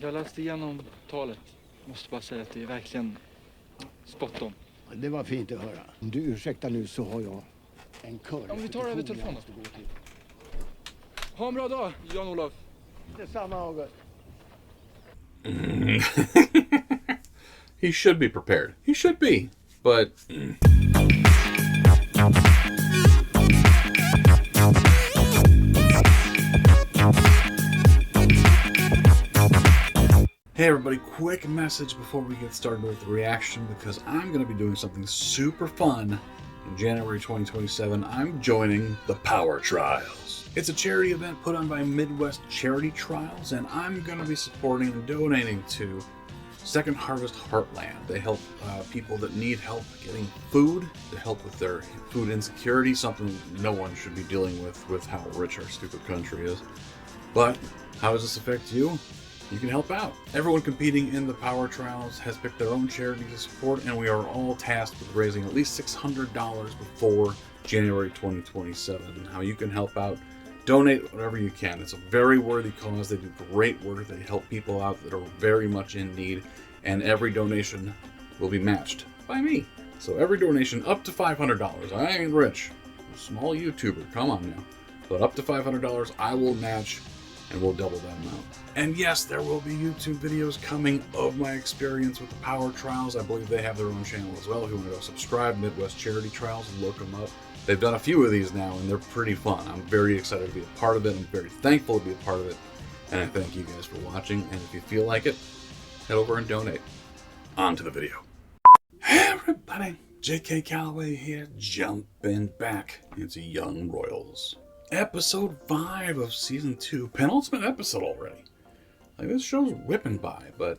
Jag läste igenom talet. Måste bara säga att det är verkligen spot on. Det var fint att höra. Om du ursäktar nu så har jag en kör. Om vi tar det över telefonen. Ha en bra dag, Jan-Olof. Detsamma, August. He should be prepared. He should be. But... Hey everybody, quick message before we get started with the reaction, because I'm going to be doing something super fun in January 2027. I'm joining the Power Trials. It's a charity event put on by Midwest Charity Trials, and I'm going to be supporting and donating to Second Harvest Heartland. They help people that need help getting food, to help with their food insecurity, something no one should be dealing with how rich our stupid country is. But how does this affect you? You can help out. Everyone competing in the Power Trials has picked their own charity to support, and we are all tasked with raising at least $600 before January 2027. And how you can help out, donate whatever you can. It's a very worthy cause. They do great work. They help people out that are very much in need, and every donation will be matched by me. So every donation up to $500. I ain't rich. I'm a small YouTuber. Come on now. But up to $500 I will match, and we'll double that amount. And yes, there will be YouTube videos coming of my experience with the Power Trials. I believe they have their own channel as well. If you want to go subscribe, Midwest Charity Trials, look them up. They've done a few of these now, and they're pretty fun. I'm very excited to be a part of it. I'm very thankful to be a part of it. And I thank you guys for watching. And if you feel like it, head over and donate. On to the video. Hey everybody, J.K. Calloway here, jumping back into Young Royals. Episode 5 of Season 2, penultimate episode already. Like, this show's whipping by, but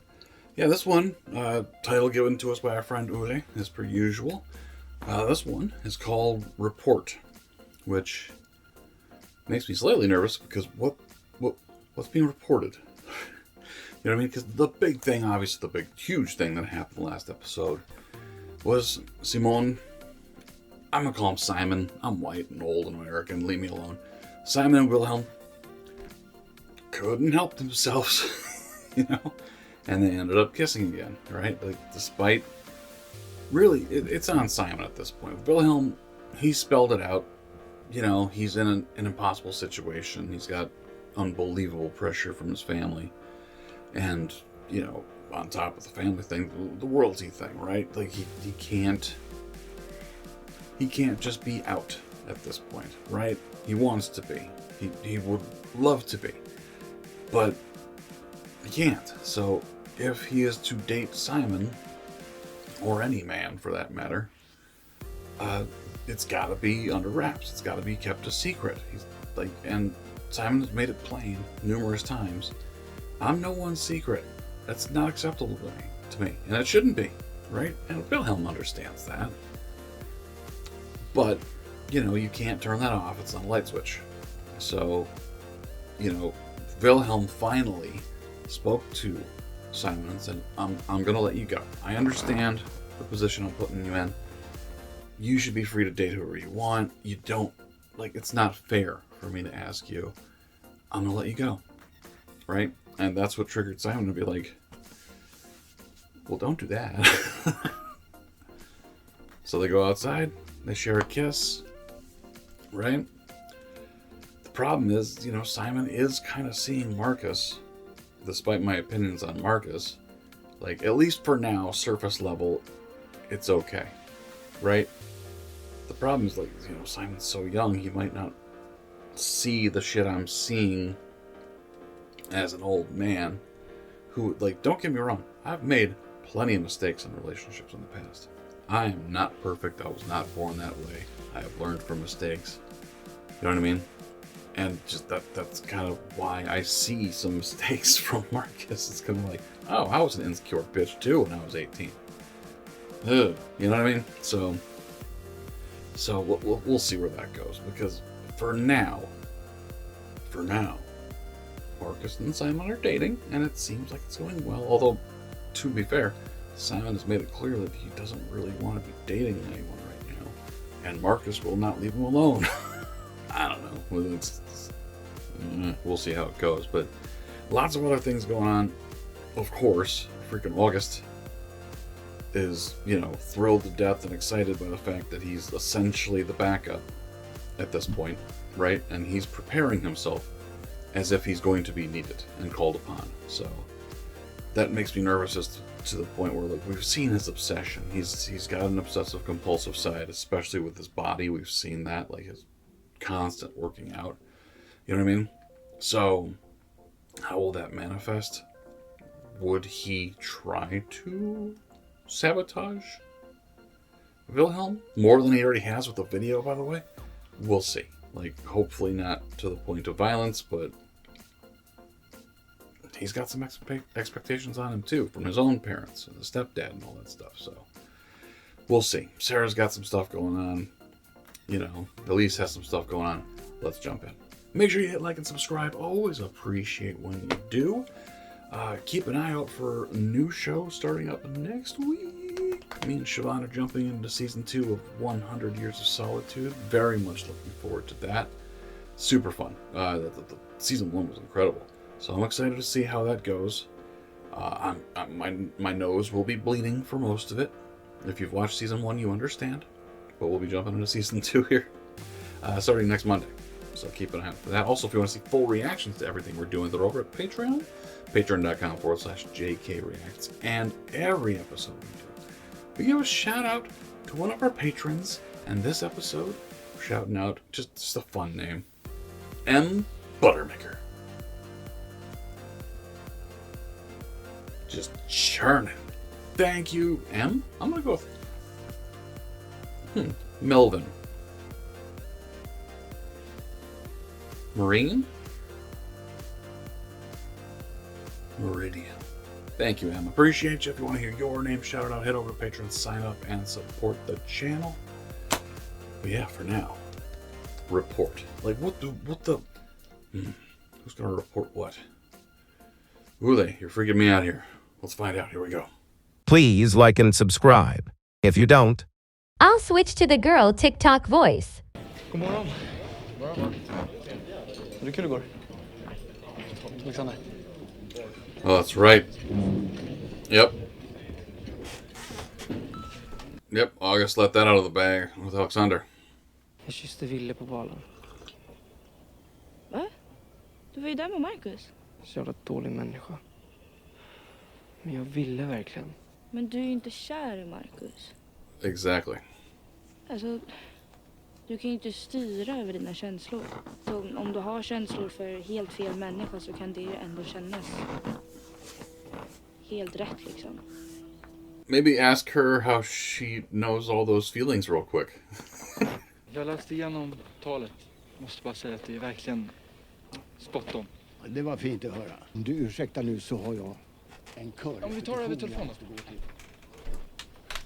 yeah, this one, title given to us by our friend Ule, as per usual. This one is called Report, which makes me slightly nervous, because what's being reported? You know what I mean? Because the big thing, obviously the big, huge thing that happened last episode was Simone. I'm gonna call him Simon. I'm white and old and American. Leave me alone. Simon and Wilhelm couldn't help themselves, you know, and they ended up kissing again, right? Like, despite, really, it's on Simon at this point. Wilhelm, he spelled it out. You know, he's in an impossible situation. He's got unbelievable pressure from his family, and, you know, on top of the family thing, the royalty thing, right? Like, he can't just be out at this point, right? He wants to be. He would love to be. But he can't. So if he is to date Simon, or any man for that matter, it's got to be under wraps. It's got to be kept a secret. He's like, and Simon has made it plain numerous times. I'm no one's secret. That's not acceptable to me, and it shouldn't be, right? And Wilhelm understands that. But, you know, you can't turn that off. It's not a light switch. So, you know, Wilhelm finally spoke to Simon and said, I'm going to let you go. I understand the position I'm putting you in. You should be free to date whoever you want. You don't, like, it's not fair for me to ask you. I'm going to let you go. Right? And that's what triggered Simon to be like, well, don't do that. So they go outside. They share a kiss, right? The problem is, you know, Simon is kind of seeing Marcus, despite my opinions on Marcus, like, at least for now, surface level, it's okay, right? The problem is, like, you know, Simon's so young, he might not see the shit I'm seeing as an old man who, like, don't get me wrong, I've made plenty of mistakes in relationships in the past. I am not perfect. I was not born that way. I have learned from mistakes. You know what I mean? And just that's kind of why I see some mistakes from Marcus. It's kind of like, oh, I was an insecure bitch too when I was 18. Ugh, you know what I mean? So we'll see where that goes. Because for now, Marcus and Simon are dating, and it seems like it's going well. Although, to be fair, Simon has made it clear that he doesn't really want to be dating anyone right now, and Marcus will not leave him alone. I don't know. We'll see how it goes, but lots of other things going on. of course, freaking August is, thrilled to death and excited by the fact that he's essentially the backup at this point, right? And he's preparing himself as if he's going to be needed and called upon. So that makes me nervous as to the point where, like, we've seen his obsession. He's got an obsessive compulsive side, especially with his body. We've seen that, like his constant working out. You know what I mean? So how will that manifest? Would he try to sabotage Wilhelm more than he already has with the video, by the way? We'll see. Like, hopefully not to the point of violence, but he's got some expectations on him too, from his own parents and his stepdad and all that stuff. So we'll see. Sarah's got some stuff going on. Elise has some stuff going on. Let's jump in. Make sure you hit like and subscribe. Always appreciate when you do. Keep an eye out for a new show starting up next week. Me and Siobhan are jumping into season 2 of 100 Years of Solitude. Very much looking forward to that. Super fun. The season 1 was incredible. So I'm excited to see how that goes. My nose will be bleeding for most of it. If you've watched season 1, you understand. But we'll be jumping into season 2 here, starting next Monday. So keep an eye out for that. Also, if you want to see full reactions to everything we're doing, they're over at Patreon. Patreon.com/JKReacts. And every episode we do, we give a shout out to one of our patrons. And this episode, we're shouting out just a fun name, M. Buttermaker. Just churning. Thank you, M. I'm gonna go with Melvin. Marine? Meridian. Thank you, Em. Appreciate you. If you want to hear your name shouted out, head over to Patreon, sign up, and support the channel. But yeah, for now, report. Like, who's gonna report what? Who are they? You're freaking me out here. Let's find out. Here we go. Please like and subscribe. If you don't, I'll switch to the girl TikTok voice. God morgon. Var det kul igår? Alexander. Oh, that's right. Yep. August let that out of the bag with Alexander. Jag kysste Ville på balen. Va? Du var ju där med Marcus. Så jävla dålig människa. Men jag ville verkligen. Men du är ju inte kär i Marcus. Exactly. Alltså, du kan ju inte styra över dina känslor. Så om du har känslor för helt fel människa så kan det ju ändå kännas helt rätt liksom. Maybe ask her how she knows all those feelings real quick. Jag läste igenom talet. Måste bara säga att det är verkligen spot on. Det var fint att höra. Om du ursäktar nu så har jag en kör. Om vi tar det över telefonen.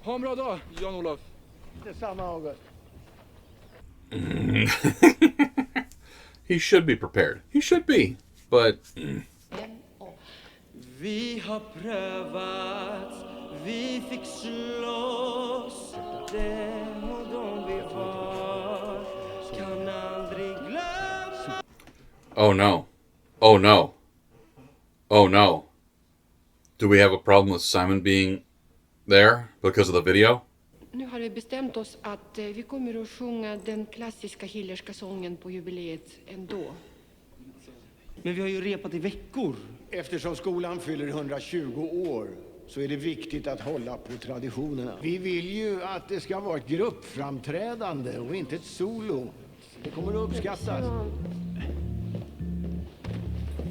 Ha en bra dag, Jan-Olof. Detsamma, August. He should be prepared. He should be. But Vi har prövat, vi fick slåss. Dem och de vi var kan aldrig glömma. oh no. Oh no. Oh no. Do we have a problem with Simon being there because of the video? Nu har vi bestämt oss att vi kommer att sjunga den klassiska hillerska sången på jubileet ändå. Men vi har ju repat i veckor. Eftersom skolan fyller 120 år så är det viktigt att hålla på traditionerna. Vi vill ju att det ska vara ett gruppframträdande och inte ett solo. Det kommer att uppskattas.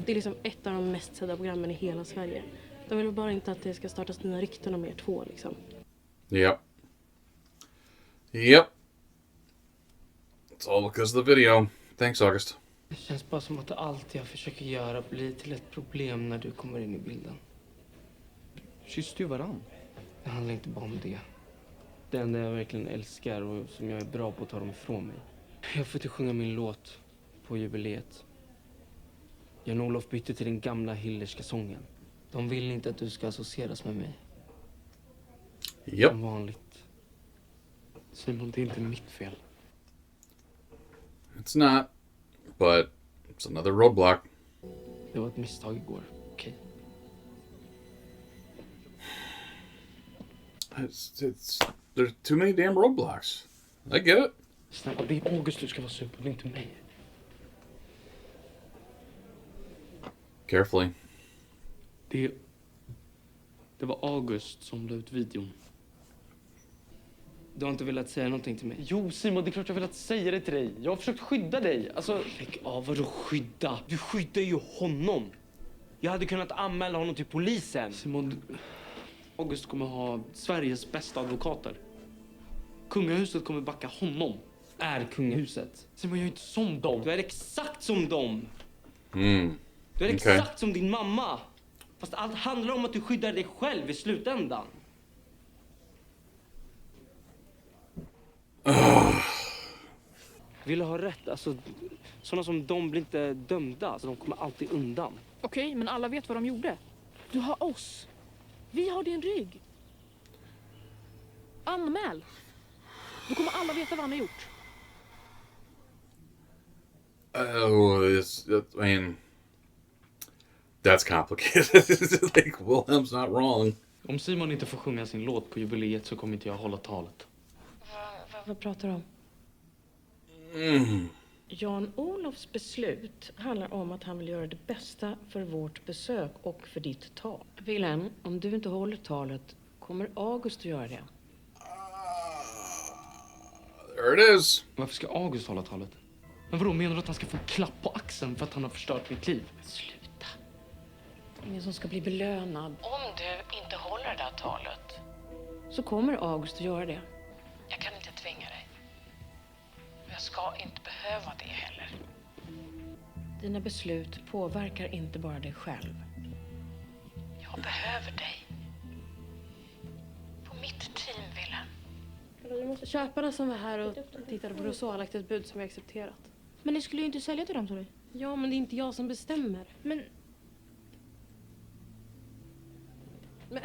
Det är liksom ett av de mest sedda programmen i hela Sverige. De vill bara inte att det ska startas nya rykten om er två liksom. Yep. It's all because of the video. Thanks, August. Det känns bara som att allt jag försöker göra blir till ett problem när du kommer in i bilden. Kysste ju varann. Det handlar inte bara om det. Det enda jag verkligen älskar och som jag är bra på att ta dem ifrån mig. Jag får inte sjunga min låt på jubileet. Jan-Olof bytte till den gamla hillerska sången. De vill inte att du ska associeras med mig. Yep. Som vanligt. Simon, det är inte mitt fel. It's not. But it's another roadblock. Det var ett misstag igår, okej? There's too many damn roadblocks. I get it. Snälla, det är August du ska vara sur på, det är inte mig. Carefully. Det var August som la ut videon. Du har inte velat säga någonting till mig? Jo, Simon, det är klart jag har velat säga det till dig. Jag har försökt skydda dig. Alltså... Lägg av, vadå skydda? Du skyddar ju honom. Jag hade kunnat anmäla honom till polisen. Simon, August kommer ha Sveriges bästa advokater. Kungahuset kommer backa honom. Är kungahuset. Simon, jag är inte som dem. Du är exakt som dem. Mm. Du är Okej. exakt som din mamma. Fast allt handlar om att du skyddar dig själv i slutändan. Vill du ha rätt? Alltså, sådana som de blir inte dömda. Så de kommer alltid undan. Okej, men alla vet vad de gjorde. Du har oss. Vi har din rygg. Anmäl. Då kommer alla veta vad han har gjort. I mean, that's complicated. Like, Wilhelm's not wrong. Om Simon inte får sjunga sin låt på jubileet så kommer inte jag hålla talet. Vad pratar du om? Mm. Jan-Olofs beslut handlar om att han vill göra det bästa för vårt besök och för ditt tal. Wilhelm, om du inte håller talet kommer August att göra det. There it is. Varför ska August hålla talet? Men vadå, menar du att han ska få en klapp på axeln för att han har förstört mitt liv? Sluta. Ingen som ska bli belönad. Om du inte håller det där talet så kommer August att göra det. Jag kan inte tvinga dig. Jag ska inte behöva det heller. Dina beslut påverkar inte bara dig själv. Jag behöver dig. På mitt team, Wilhelm. Du måste köparna som var här och tittade på det och lagt ett bud som vi accepterat. Men ni skulle ju inte sälja till dem, sa du? Ja, men det är inte jag som bestämmer. Men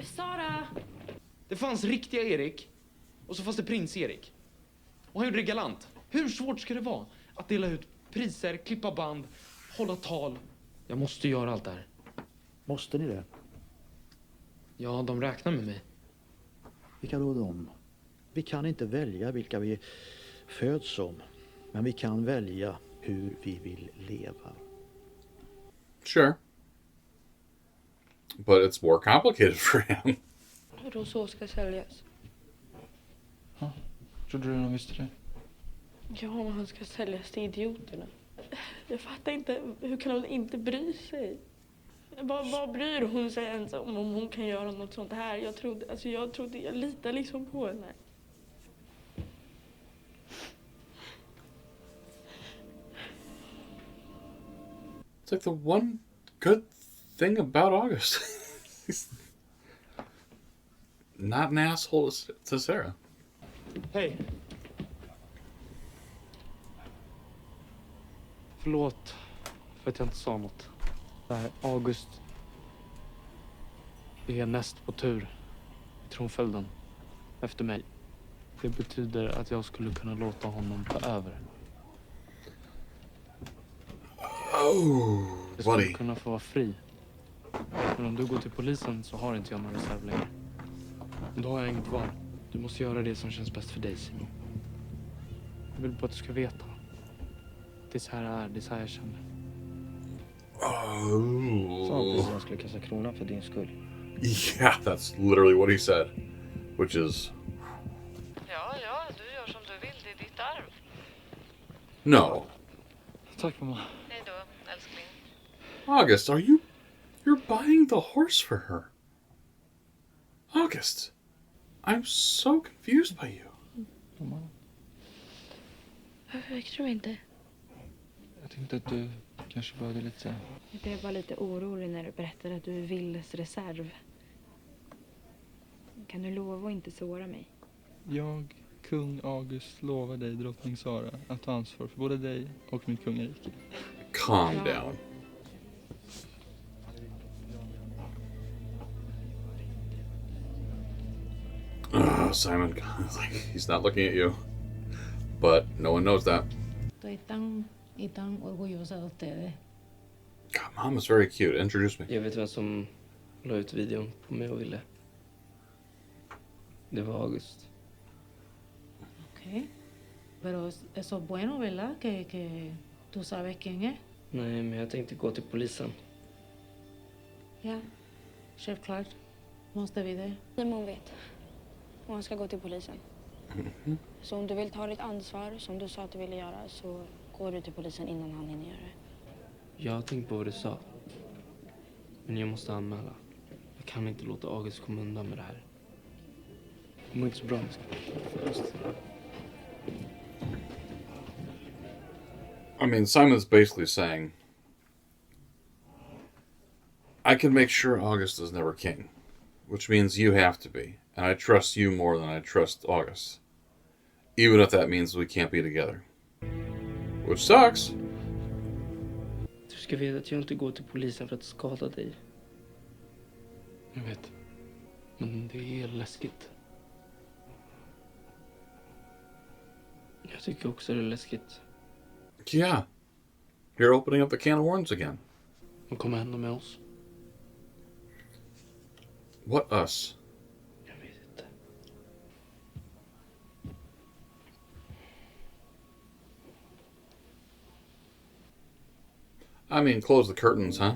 Sara! det fanns riktiga Erik och så fanns det prins Erik. Och han gjorde det galant. Hur svårt ska det vara att dela ut priser, klippa band, hålla tal? Jag måste göra allt det här. Måste ni det? Ja, de räknar med mig. Vilka då de? Vi kan inte välja vilka vi föds som. Men vi kan välja hur vi vill leva. Sure. But it's more complicated for him. och då så ska säljas. Ja, trodde du de visste det? Ja, men han ska säljas till idioterna. Jag fattar inte, hur kan hon inte bry sig? Vad bryr hon sig ens om hon kan göra något sånt här? Jag litar liksom på henne. It's like the one good thing about August. He's not an asshole to Sarah. Hej. Förlåt för att jag inte sa något. Det här August är näst på tur i tronföljden efter mig. Det betyder att jag skulle kunna låta honom ta över. Oh, Jag skulle buddy. kunna få vara fri. Men om du går till polisen så har inte jag någon reserv längre. Då har jag inget val. Du måste göra det som känns bäst för dig, Simon. Jag vill bara att du ska veta. Det är så här det är, det är så här jag känner. Sa han precis att Oh. han skulle kasta kronan för din skull? Yeah, that's literally what he said. Which is... Ja, du gör som du vill. Det är ditt arv. No. Tack mamma. Hej då, älskling. August, you're buying the horse for her. August, I'm so confused by you. Mamma, Varför väckte du inte? jag tänkte att du kanske behövde lite så här. Jag blev bara lite orolig när du berättade att du är Willes reserv. Kan du lova att inte såra mig? Jag, kung August, lovar dig, drottning Sara, att ta ansvar för både dig och mitt kungarike. Calm down. Simon, like, he's not looking at you. But no one knows that. Estoy tan orgullosa de ustedes. God, Mom is very cute. Introduce me. Jag vet vem som la ut videon på mig och Ville. Det var August. Ok. Pero eso es bueno, ¿verdad? Que tú sabes quién es. Nej, men jag tänkte gå till polisen. Ja, självklart. Måste vi det. Simon vet. Och han ska gå till polisen. Så om du vill ta ditt ansvar, som du sa att du ville göra, så går du till polisen innan han hinner göra det. Jag har tänkt på vad du sa. Men jag måste anmäla. Jag kan inte låta August komma undan med det här. Det mår inte så bra. I mean, Simon's basically saying, I can make sure August is never king, which means you have to be, and I trust you more than I trust August, even if that means we can't be together, which sucks. Du ska veta att jag inte går till polisen för att skada dig. Jag vet. Men det är läskigt. Jag tycker också det är läskigt. Yeah. You're opening up the can of worms again. Vad kommer hända med oss? What us? Jag vet inte. I mean, close the curtains, huh?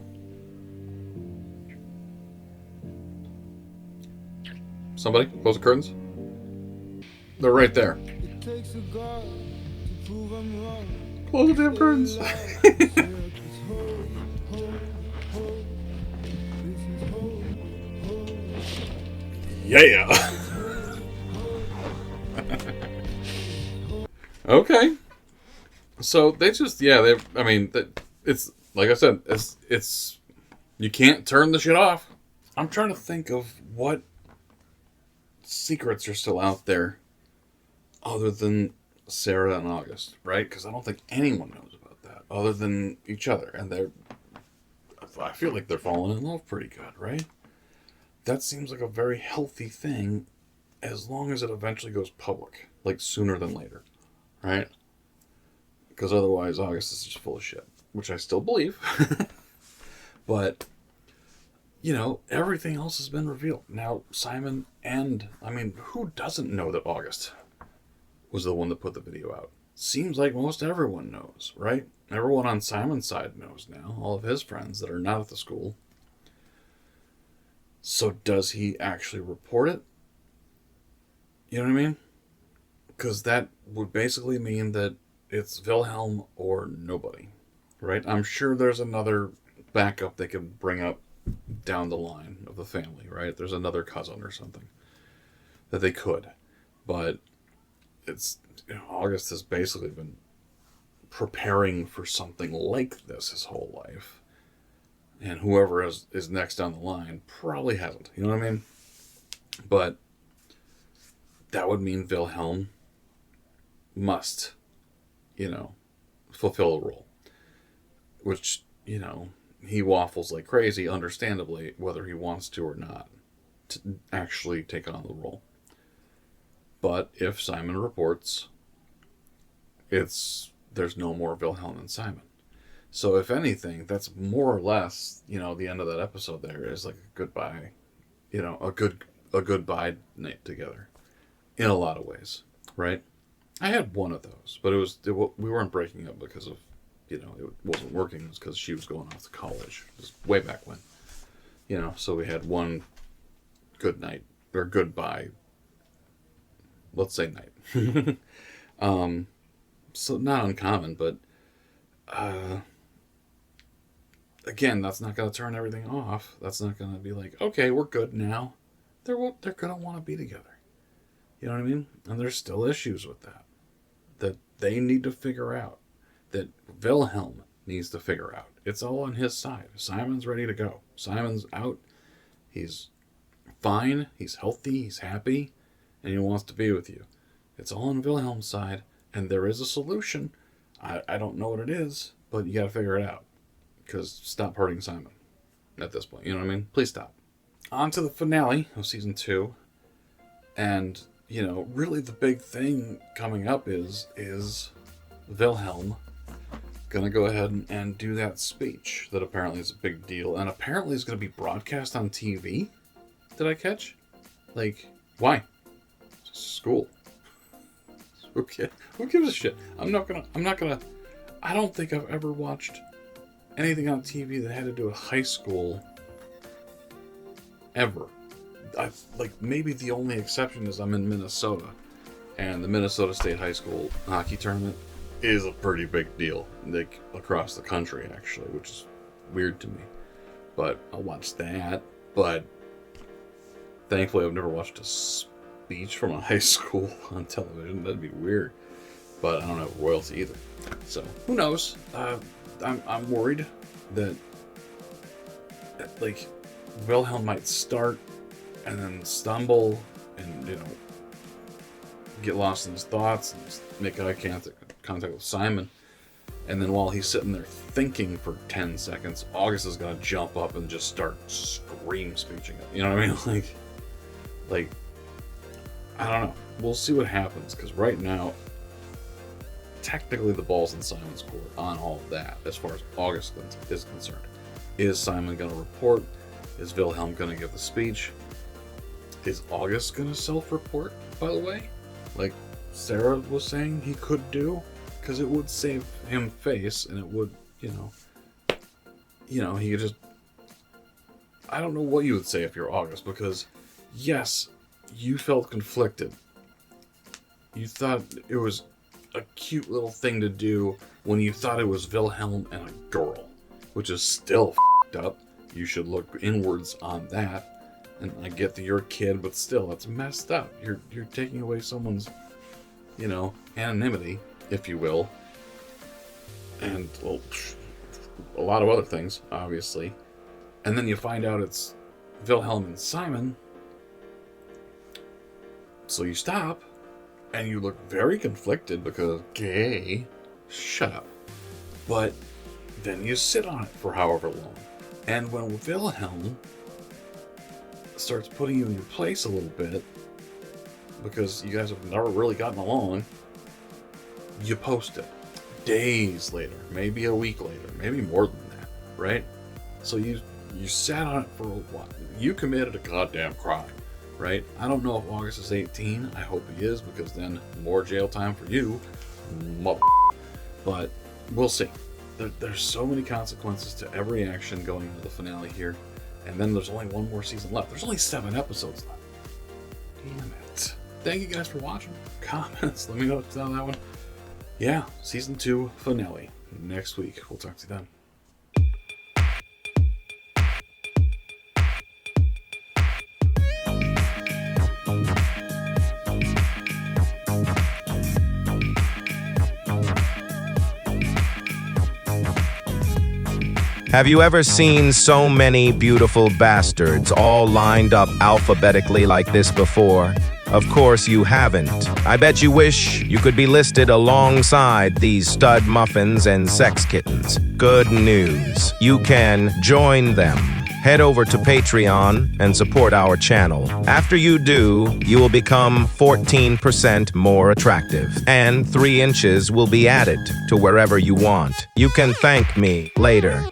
Somebody, close the curtains. They're right there. Close the damn curtains. Yeah. Okay. So they just, I mean, it's like I said, it's you can't turn the shit off. I'm trying to think of what secrets are still out there other than Sarah and August, right? Because I don't think anyone knows about that other than each other. And I feel like they're falling in love pretty good, right? That seems like a very healthy thing as long as it eventually goes public, like sooner than later, right? Because otherwise August is just full of shit, which I still believe. But, you know, everything else has been revealed. Now, Simon who doesn't know that August was the one that put the video out? Seems like most everyone knows, right? Everyone on Simon's side knows now. All of his friends that are not at the school. So does he actually report it? You know what I mean? Because that would basically mean that it's Wilhelm or nobody, right? I'm sure there's another backup they could bring up down the line of the family, right? There's another cousin or something that they could. But it's, August has basically been preparing for something like this his whole life. And whoever is next down the line probably hasn't. You know what I mean? But that would mean Wilhelm must, fulfill a role. Which, he waffles like crazy, understandably, whether he wants to or not, to actually take on the role. But if Simon reports, there's no more Wilhelm and Simon. So if anything, that's more or less, the end of that episode there is like a goodbye, a goodbye night together in a lot of ways, right? I had one of those, but we weren't breaking up because of, it wasn't working. It was because she was going off to college. It was way back when, so we had one good night or goodbye. Let's say night. So not uncommon, but, again, that's not going to turn everything off. That's not going to be like, okay, we're good now. They're going to want to be together. You know what I mean? And there's still issues with that they need to figure out, that Wilhelm needs to figure out. It's all on his side. Simon's ready to go. Simon's out. He's fine. He's healthy. He's happy. And he wants to be with you. It's all on Wilhelm's side. And there is a solution. I don't know what it is, but you got to figure it out. Because stop hurting Simon at this point. You know what I mean? Please stop. On to the finale of season 2. And, really the big thing coming up is Wilhelm going to go ahead and do that speech that apparently is a big deal. And apparently is going to be broadcast on TV. Did I catch? Like, why? school. Who gives a shit? I don't think I've ever watched anything on TV that had to do with high school ever. Maybe the only exception is I'm in Minnesota, and the Minnesota State High School hockey tournament is a pretty big deal, like across the country actually, which is weird to me. But I'll watch that. But thankfully, I've never watched a speech from a high school on television. That'd be weird. But I don't have royalty either. So who knows? I'm worried that like Wilhelm might start and then stumble and get lost in his thoughts and make eye contact with Simon. And then while he's sitting there thinking for 10 seconds, August is gonna jump up and just start scream speeching it. You know what I mean? Like I don't know. We'll see what happens, because right now, technically the ball's in Simon's court on all of that, as far as August is concerned. Is Simon gonna report? Is Wilhelm gonna give the speech? Is August gonna self-report, by the way? Like Sarah was saying he could do? Because it would save him face, and it would, he could just... I don't know what you would say if you're August, because, yes, you felt conflicted. You thought it was a cute little thing to do when you thought it was Wilhelm and a girl, which is still f***ed up. You should look inwards on that. And I get that you're a kid, but still, that's messed up. You're taking away someone's, anonymity, if you will. And, well, a lot of other things, obviously. And then you find out it's Wilhelm and Simon. So you stop, and you look very conflicted because gay. Shut up. But then you sit on it for however long. And when Wilhelm starts putting you in your place a little bit, because you guys have never really gotten along, you post it. Days later, maybe a week later, maybe more than that, right? So you sat on it for a while. You committed a goddamn crime, right? I don't know if August is 18. I hope he is, because then more jail time for you, mother. But we'll see. There's so many consequences to every action going into the finale here. And then there's only one more season left. There's only 7 episodes left. Damn it. Thank you guys for watching. Comments, let me know what's on that one. Yeah, season 2 finale next week. We'll talk to you then. Have you ever seen so many beautiful bastards all lined up alphabetically like this before? Of course you haven't. I bet you wish you could be listed alongside these stud muffins and sex kittens. Good news. You can join them. Head over to Patreon and support our channel. After you do, you will become 14% more attractive, and 3 inches will be added to wherever you want. You can thank me later.